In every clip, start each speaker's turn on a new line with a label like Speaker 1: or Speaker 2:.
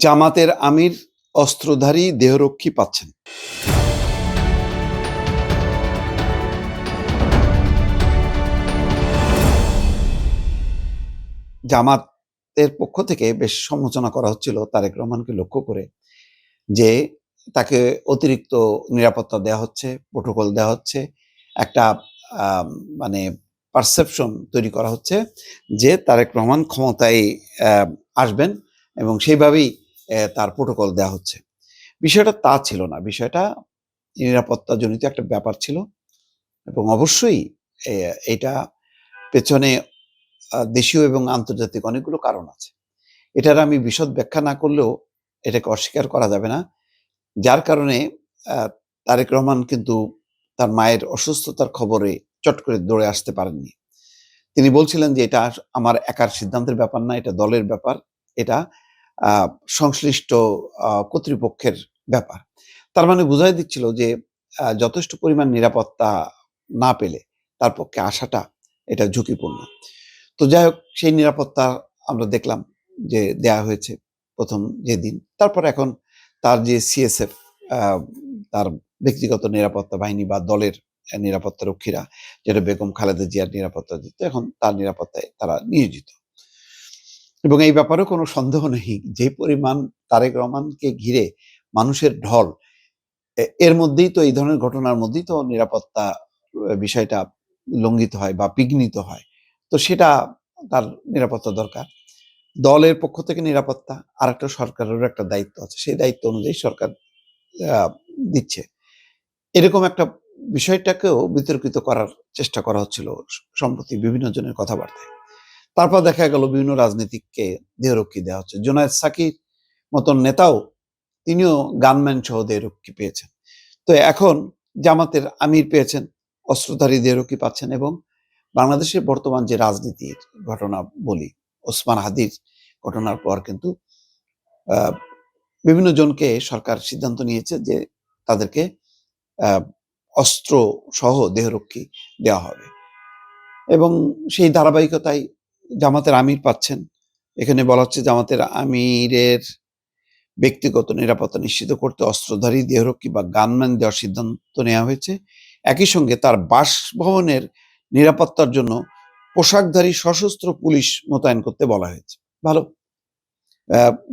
Speaker 1: জামাতের আমির অস্ত্রধারী দেহরক্ষী পাচ্ছেন। জামাতের পক্ষ থেকে বেশ সমালোচনা করা হচ্ছিল তারেক রহমানকে লক্ষ্য করে যে তাকে অতিরিক্ত নিরাপত্তা দেওয়া হচ্ছে, প্রোটোকল দেওয়া হচ্ছে, একটা মানে পারসেপশন তৈরি করা হচ্ছে যে তারেক রহমান ক্ষমতায় আসবেন এবং সেইভাবেই তার প্রোটোকল দেওয়া হচ্ছে। বিষয়টা তা ছিল না। বিষয়টা নিরাপত্তাজনিত একটা ব্যাপার ছিল এবং অবশ্যই এটা পেছনে দেশীয় এবং আন্তর্জাতিক অনেকগুলো কারণ আছে। এটার আমি বিশদ ব্যাখ্যা না করলেও এটাকে অস্বীকার করা যাবে না। যার কারণে তারেক রহমান কিন্তু তার মায়ের অসুস্থতার খবরে চট করে দৌড়ে আসতে পারেননি। তিনি বলছিলেন যে এটা আমার একার সিদ্ধান্তের ব্যাপার না, এটা দলের ব্যাপার, এটা সংশ্লিষ্ট কর্তৃপক্ষের ব্যাপার। তার মানে বোঝাই দিচ্ছিল যে যথেষ্ট পরিমাণ নিরাপত্তা না পেলে তার পক্ষে আসাটা এটা ঝুঁকিপূর্ণ। তো যাই হোক, সেই নিরাপত্তা আমরা দেখলাম যে দেয়া হয়েছে প্রথম যেদিন। তারপর এখন তার যে সিএসএফ তার ব্যক্তিগত নিরাপত্তা বাহিনী বা দলের নিরাপত্তা রক্ষীরা, যেটা বেগম খালেদা জিয়ার নিরাপত্তা দিত, এখন তার নিরাপত্তায় তারা নিয়োজিত। এবং এই ব্যাপারেও কোনো সন্দেহ নেই যে পরিমাণ তারেক রহমানকে ঘিরে মানুষের ঢল, এর মধ্যেই তো এই ধরনের ঘটনার মধ্যেই তো নিরাপত্তা বিষয়টা লঙ্ঘিত হয় বা বিঘ্নিত হয়। তো সেটা তার নিরাপত্তা দরকার। দলের পক্ষ থেকে নিরাপত্তা, আর একটা সরকারেরও একটা দায়িত্ব আছে, সেই দায়িত্ব অনুযায়ী সরকার দিচ্ছে। এরকম একটা বিষয়টাকেও বিতর্কিত করার চেষ্টা করা হচ্ছিল সম্প্রতি বিভিন্ন জনের কথাবার্তায়। তারপর দেখা গেল বিভিন্ন রাজনীতিককে দেহরক্ষী দেওয়া হচ্ছে। জুনায়েদ সাকির মতন নেতাও তিনিও গানম্যান সহ দেহরক্ষী পেয়েছেন। তো এখন জামাতের আমির পেয়েছেন, অস্ত্রধারী দেহরক্ষী পাচ্ছেন। এবং বাংলাদেশের বর্তমান যে রাজনীতির ঘটনা বলি, ওসমান হাদির ঘটনার পর কিন্তু বিভিন্ন জনকে সরকার সিদ্ধান্ত নিয়েছে যে তাদেরকে অস্ত্র সহ দেহরক্ষী দেওয়া হবে এবং সেই ধারাবাহিকতায় জামাতের আমির পাচ্ছেন। এখানে বলা হচ্ছে জামাতের আমিরের ব্যক্তিগত নিরাপত্তা নিশ্চিত করতে অস্ত্রধারী দেহরক্ষী বা গানম্যান দেওয়ার সিদ্ধান্ত নেওয়া হয়েছে। একই সঙ্গে তার বাসভবনের নিরাপত্তার জন্য পোশাকধারী সশস্ত্র পুলিশ মোতায়েন করতে বলা হয়েছে। ভালো,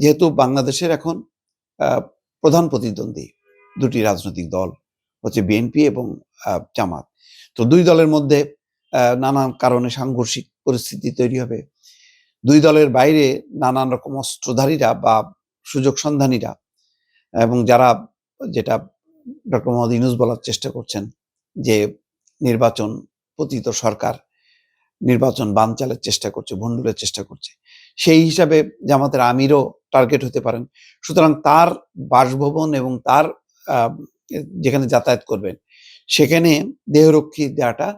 Speaker 1: যেহেতু বাংলাদেশের এখন প্রধান প্রতিদ্বন্দ্বী দুটি রাজনৈতিক দল হচ্ছে বিএনপি এবং জামাত। তো দুই দলের মধ্যে নানান কারণে সাংঘর্ষিক পরিস্থিতি তৈরি হবে। দুই দলের বাইরে নানান রকম অস্ত্রধারীরা বা সুযোগ সন্ধানীরা এবং যারা, যেটা ডক্টর মোহাম্মদ ইউনূস বলার চেষ্টা করছেন যে নির্বাচন পতিত সরকার নির্বাচন বানচালের চেষ্টা করছে, ভণ্ডুলের চেষ্টা করছে, সেই হিসাবে জামাতের আমিরও টার্গেট হতে পারেন। সুতরাং তার বাসভবন এবং তার যেখানে যাতায়াত করবেন সেখানে দেহরক্ষী দেওয়াটা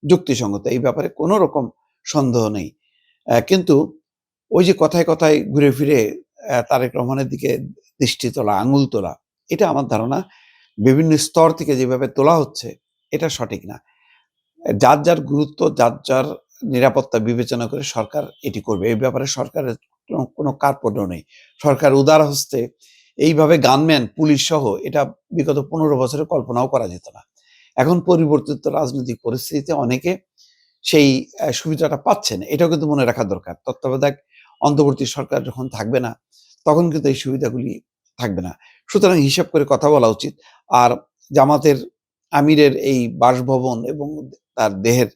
Speaker 1: যুক্তিসঙ্গত, এই ব্যাপারে কোনো রকম সন্দেহ নেই। কিন্তু ওই যে কথায় কথায় ঘুরে ফিরে তারেক রহমানের দিকে দৃষ্টি তোলা, আঙুল তোলা, এটা আমার ধারণা বিভিন্ন স্তর থেকে যেভাবে তোলা হচ্ছে এটা সঠিক না। যার যার গুরুত্ব, যার যার নিরাপত্তা বিবেচনা করে সরকার এটি করবে। এই ব্যাপারে সরকারের কোনো কার্পণ্য নেই। সরকার উদার হস্তে এইভাবে গানম্যান, পুলিশ সহ, এটা বিগত 15 বছরে কল্পনাও করা যেত না। এখন পরিবর্তিত রাজনৈতিক পরিস্থিতিতে অনেকে সেই সুবিধাটা পাচ্ছেন, এটাও কিন্তু মনে রাখা দরকার। তত্ত্বাবধায়ক অন্তর্বর্তী সরকার যখন থাকবে না, তখন কিন্তু এই সুবিধাগুলি থাকবে না। সুতরাং হিসাব করে কথা বলা উচিত। আর জামাতের আমিরের এই বাসভবন এবং তার দেহের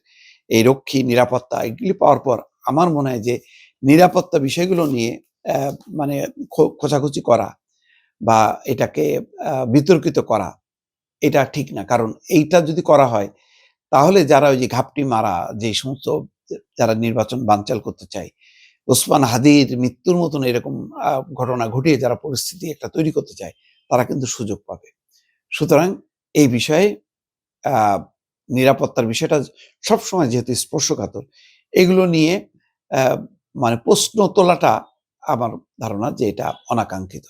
Speaker 1: এই রক্ষী, নিরাপত্তা, এগুলি পাওয়ার পর আমার মনে হয় যে নিরাপত্তা বিষয়গুলো নিয়ে মানে খোঁচাখুচি করা বা এটাকে বিতর্কিত করা এটা ঠিক না। কারণ এইটা যদি করা হয় তাহলে যারা ওই যে ঘাপটি মারা, যে সমস্ত যারা নির্বাচন বানচাল করতে চায়, ওসমান হাদির মৃত্যুর মতন এরকম ঘটনা ঘটিয়ে যারা পরিস্থিতি একটা তৈরি করতে চায়, তারা কিন্তু সুযোগ পাবে। সুতরাং এই বিষয়ে নিরাপত্তার বিষয়টা সবসময় যেহেতু স্পর্শকাতর, এগুলো নিয়ে মানে প্রশ্ন তোলাটা আমার ধারণা যে এটা অনাকাঙ্ক্ষিত।